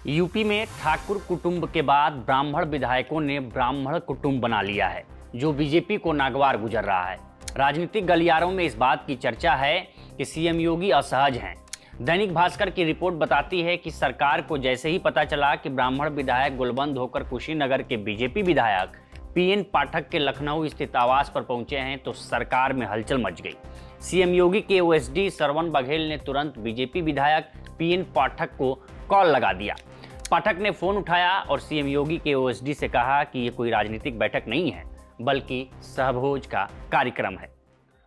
UP में ठाकुर कुटुंब के बाद ब्राह्मण विधायकों ने ब्राह्मण कुटुंब बना लिया है, जो बीजेपी को नागवार गुजर रहा है। राजनीतिक गलियारों में इस बात की चर्चा है कि सीएम योगी असहज हैं। दैनिक भास्कर की रिपोर्ट बताती है कि सरकार को जैसे ही पता चला कि ब्राह्मण विधायक गुलबंद होकर कुशीनगर के बीजेपी विधायक पीएन पाठक के लखनऊ स्थित आवास पर पहुंचे हैं, तो सरकार में हलचल मच गई। सीएम योगी के ओएसडी श्रवण बघेल ने तुरंत बीजेपी विधायक पीएन पाठक को कॉल लगा दिया। पाठक ने फोन उठाया और सीएम योगी के ओएसडी से कहा कि ये कोई राजनीतिक बैठक नहीं है, बल्कि सहभोज का कार्यक्रम है।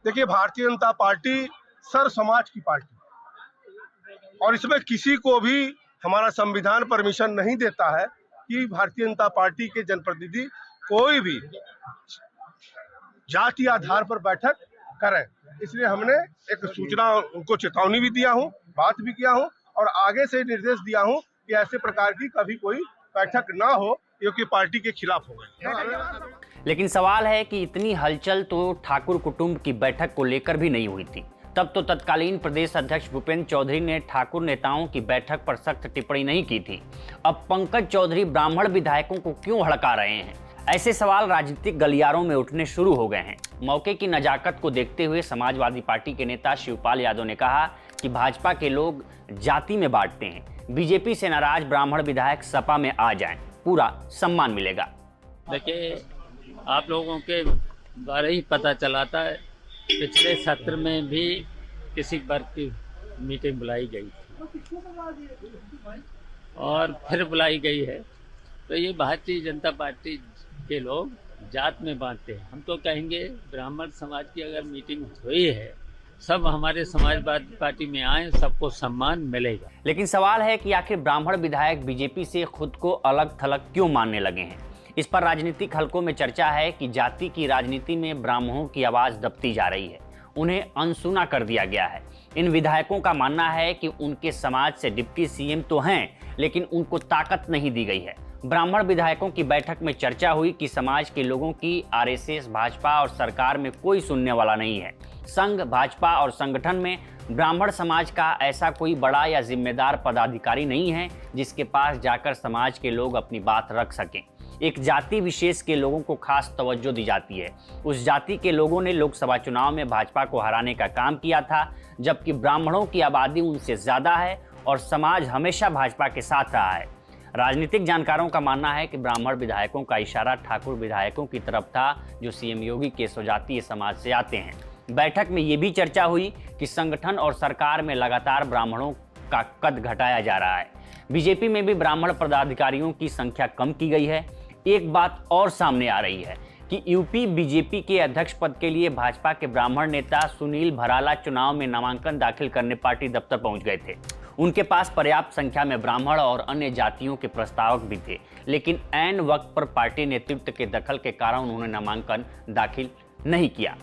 देखिए, भारतीय जनता पार्टी सर्व समाज की पार्टी और इसमें किसी को भी हमारा संविधान परमिशन नहीं देता है कि भारतीय जनता पार्टी के जनप्रतिनिधि कोई भी जाति आधार पर बैठक करें। इसलिए हमने एक सूचना उनको चेतावनी भी दिया हूं, बात भी किया हूं और आगे से निर्देश दिया हूं कि ऐसे प्रकार की कभी कोई बैठक ना हो, क्योंकि पार्टी के खिलाफ हो गई। लेकिन सवाल है कि इतनी हलचल तो ठाकुर कुटुंब की बैठक को लेकर भी नहीं हुई थी। तब तो तत्कालीन प्रदेश अध्यक्ष भूपेंद्र चौधरी ने ठाकुर नेताओं की बैठक पर सख्त टिप्पणी नहीं की थी। अब पंकज चौधरी ब्राह्मण विधायकों को क्यों हड़का रहे हैं? ऐसे सवाल राजनीतिक गलियारों में उठने शुरू हो गए हैं। मौके की नजाकत को देखते हुए समाजवादी पार्टी के नेता शिवपाल यादव ने कहा कि भाजपा के लोग जाति में बांटते हैं। बीजेपी से नाराज ब्राह्मण विधायक सपा में आ जाएं, पूरा सम्मान मिलेगा। देखिए, आप लोगों के द्वारा ही पता चलाता है, पिछले सत्र में भी किसी वर्ग की मीटिंग बुलाई गई थी और फिर बुलाई गई है। तो ये भारतीय जनता पार्टी के लोग जात में बांटते हैं। हम तो कहेंगे ब्राह्मण समाज की अगर मीटिंग हुई है, सब हमारे समाजवादी पार्टी में आए, सबको सम्मान मिलेगा। लेकिन सवाल है कि आखिर ब्राह्मण विधायक बीजेपी से खुद को अलग थलग क्यों मानने लगे हैं? इस पर राजनीतिक हलकों में चर्चा है कि जाति की राजनीति में ब्राह्मणों की आवाज दबती जा रही है, उन्हें अनसुना कर दिया गया है। इन विधायकों का मानना है कि उनके समाज से डिप्टी सीएम तो हैं, लेकिन उनको ताकत नहीं दी गई है। ब्राह्मण विधायकों की बैठक में चर्चा हुई कि समाज के लोगों की आरएसएस, भाजपा और सरकार में कोई सुनने वाला नहीं है। संघ, भाजपा और संगठन में ब्राह्मण समाज का ऐसा कोई बड़ा या जिम्मेदार पदाधिकारी नहीं है जिसके पास जाकर समाज के लोग अपनी बात रख सकें। एक जाति विशेष के लोगों को खास तवज्जो दी जाती है। उस जाति के लोगों ने लोकसभा चुनाव में भाजपा को हराने का काम किया था, जबकि ब्राह्मणों की आबादी उनसे ज्यादा है और समाज हमेशा भाजपा के साथ रहा है। राजनीतिक जानकारों का मानना है कि ब्राह्मण विधायकों का इशारा ठाकुर विधायकों की तरफ था, जो सीएम योगी के स्वजातीय समाज से आते हैं। बैठक में ये भी चर्चा हुई कि संगठन और सरकार में लगातार ब्राह्मणों का कद घटाया जा रहा है। बीजेपी में भी ब्राह्मण पदाधिकारियों की संख्या कम की गई है। एक बात और सामने आ रही है कि यूपी बीजेपी के अध्यक्ष पद के लिए भाजपा के ब्राह्मण नेता सुनील भराला चुनाव में नामांकन दाखिल करने पार्टी दफ्तर पहुंच गए थे। उनके पास पर्याप्त संख्या में ब्राह्मण और अन्य जातियों के प्रस्तावक भी थे, लेकिन ऐन वक्त पर पार्टी नेतृत्व के दखल के कारण उन्होंने नामांकन दाखिल नहीं किया।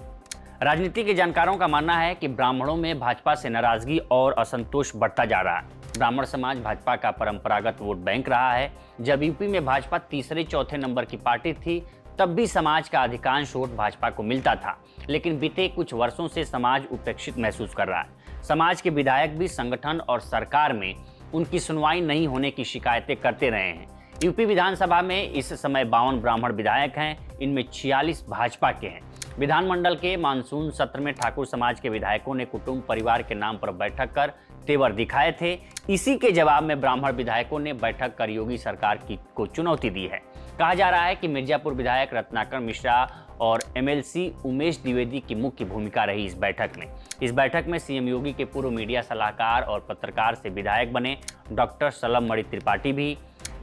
राजनीति के जानकारों का मानना है कि ब्राह्मणों में भाजपा से नाराजगी और असंतोष बढ़ता जा रहा है। ब्राह्मण समाज भाजपा का परंपरागत वोट बैंक रहा है। जब यूपी में भाजपा तीसरे चौथे नंबर की पार्टी थी, तब भी समाज का अधिकांश वोट भाजपा को मिलता था, लेकिन बीते कुछ वर्षों से समाज उपेक्षित महसूस कर रहा है। समाज के विधायक भी संगठन और सरकार में उनकी सुनवाई नहीं होने की शिकायतें करते रहे हैं। यूपी विधानसभा में इस समय 52 ब्राह्मण विधायक हैं, इनमें 46 भाजपा के हैं। विधानमंडल के मानसून सत्र में ठाकुर समाज के विधायकों ने कुटुंब परिवार के नाम पर बैठक कर तेवर दिखाए थे। इसी के जवाब में ब्राह्मण विधायकों ने बैठक कर योगी सरकार को चुनौती दी है। कहा जा रहा है कि मिर्जापुर विधायक रत्नाकर मिश्रा और एमएलसी उमेश द्विवेदी की मुख्य भूमिका रही इस बैठक में। इस बैठक में सीएम योगी के पूर्व मीडिया सलाहकार और पत्रकार से विधायक बने डॉक्टर सलम मणि त्रिपाठी भी,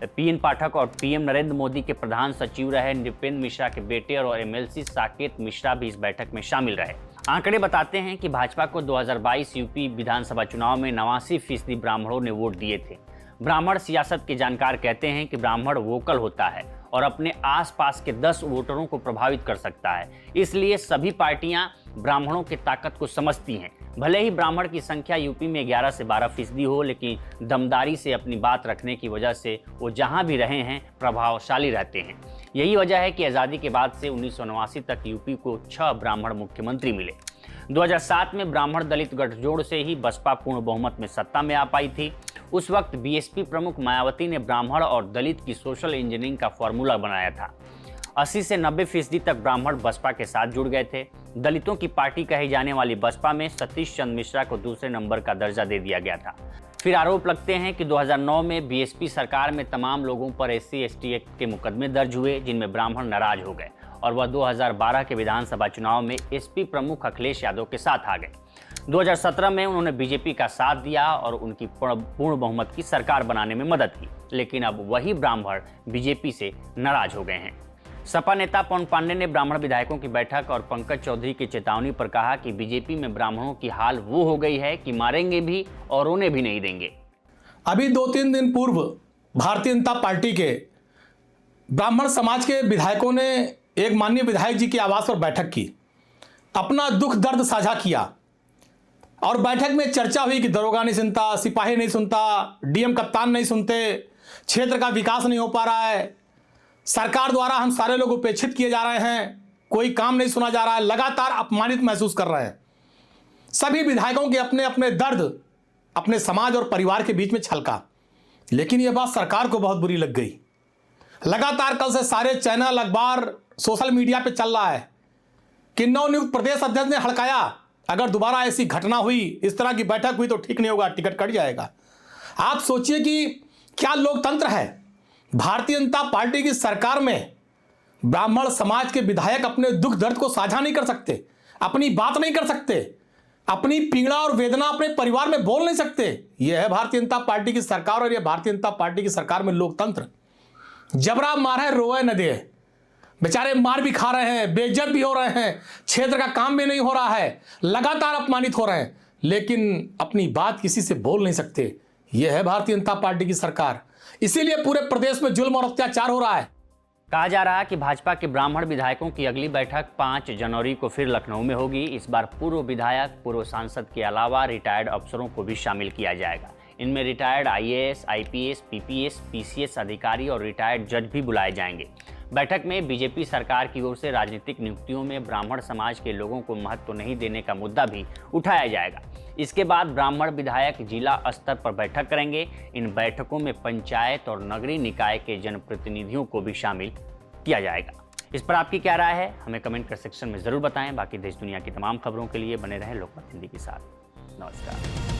पीएन पाठक और पीएम नरेंद्र मोदी के प्रधान सचिव रहे नृपेंद्र मिश्रा के बेटे और एमएलसी साकेत मिश्रा भी इस बैठक में शामिल रहे। आंकड़े बताते हैं कि भाजपा को 2022 यूपी विधानसभा चुनाव में 89% ब्राह्मणों ने वोट दिए थे। ब्राह्मण सियासत के जानकार कहते हैं कि ब्राह्मण वोकल होता है और अपने आसपास के 10 वोटरों को प्रभावित कर सकता है। इसलिए सभी पार्टियां ब्राह्मणों की ताकत को समझती हैं। भले ही ब्राह्मण की संख्या यूपी में 11 से 12% हो, लेकिन दमदारी से अपनी बात रखने की वजह से वो जहां भी रहे हैं प्रभावशाली रहते हैं। यही वजह है कि आज़ादी के बाद से 1989 तक यूपी को 6 ब्राह्मण मुख्यमंत्री मिले। 2007 में ब्राह्मण दलित गठजोड़ से ही बसपा पूर्ण बहुमत में सत्ता में आ पाई थी। उस वक्त बीएसपी प्रमुख मायावती ने ब्राह्मण और दलित की सोशल इंजीनियरिंग का फॉर्मूला बनाया था। 80 से 90% तक ब्राह्मण बसपा के साथ जुड़ गए थे। दलितों की पार्टी कही जाने वाली बसपा में सतीश चंद्र मिश्रा को दूसरे नंबर का दर्जा दे दिया गया था। फिर आरोप लगते हैं कि 2009 में बीएसपी सरकार में तमाम लोगों पर SC/ST एक्ट के मुकदमे दर्ज हुए, जिनमें ब्राह्मण नाराज हो गए और वह 2012 के विधानसभा चुनाव में SP प्रमुख अखिलेश यादव के साथ आ गए। 2017 में उन्होंने बीजेपी का साथ दिया और उनकी पूर्ण बहुमत की सरकार बनाने में मदद की, लेकिन अब वही ब्राह्मण बीजेपी से नाराज हो गए हैं। सपा नेता पवन पांडे ने ब्राह्मण विधायकों की बैठक और पंकज चौधरी की चेतावनी पर कहा कि बीजेपी में ब्राह्मणों की हाल वो हो गई है कि मारेंगे भी और रोने भी नहीं देंगे। अभी 2-3 दिन पूर्व भारतीय जनता पार्टी के ब्राह्मण समाज के विधायकों ने एक माननीय विधायक जी के आवास पर बैठक की, अपना दुख दर्द साझा किया और बैठक में चर्चा हुई कि दरोगा नहीं सुनता, सिपाही नहीं सुनता, DM कप्तान नहीं सुनते, क्षेत्र का विकास नहीं हो पा रहा है, सरकार द्वारा हम सारे लोग उपेक्षित किए जा रहे हैं, कोई काम नहीं सुना जा रहा है, लगातार अपमानित महसूस कर रहे हैं। सभी विधायकों के अपने अपने दर्द अपने समाज और परिवार के बीच में छलका, लेकिन यह बात सरकार को बहुत बुरी लग गई। लगातार कल से सारे चैनल, अखबार, सोशल मीडिया पे चल रहा है कि नवनियुक्त प्रदेश अध्यक्ष ने हड़काया, अगर दोबारा ऐसी घटना हुई, इस तरह की बैठक हुई तो ठीक नहीं होगा, टिकट कट जाएगा। आप सोचिए कि क्या लोकतंत्र है। भारतीय जनता पार्टी की सरकार में ब्राह्मण समाज के विधायक अपने दुख दर्द को साझा नहीं कर सकते, अपनी बात नहीं कर सकते, अपनी पीड़ा और वेदना अपने परिवार में बोल नहीं सकते। यह है भारतीय जनता पार्टी की सरकार और यह भारतीय जनता पार्टी की सरकार में लोकतंत्र। जबरा मारे रोए न दे, बेचारे मार भी खा रहे हैं, बेइज्जत भी हो रहे हैं, क्षेत्र का काम भी नहीं हो रहा है, लगातार अपमानित हो रहे हैं, लेकिन अपनी बात किसी से बोल नहीं सकते। यह है भारतीय जनता पार्टी की सरकार। इसीलिए पूरे प्रदेश में जुल्म और अत्याचार हो रहा है। कहा जा रहा है कि भाजपा के ब्राह्मण विधायकों की अगली बैठक 5 जनवरी को फिर लखनऊ में होगी। इस बार पूर्व विधायक, पूर्व सांसद के अलावा रिटायर्ड अफसरों को भी शामिल किया जाएगा। इनमें retired IAS, IPS, PPS, PCS अधिकारी और रिटायर्ड जज भी बुलाए जाएंगे। बैठक में बीजेपी सरकार की ओर से राजनीतिक नियुक्तियों में ब्राह्मण समाज के लोगों को महत्व नहीं देने का मुद्दा भी उठाया जाएगा। इसके बाद ब्राह्मण विधायक जिला स्तर पर बैठक करेंगे। इन बैठकों में पंचायत और नगरीय निकाय के जनप्रतिनिधियों को भी शामिल किया जाएगा। इस पर आपकी क्या राय है, हमें कमेंट कर सेक्शन में जरूर बताएं। बाकी देश दुनिया की तमाम खबरों के लिए बने रहें लोकमत हिंदी के साथ। नमस्कार।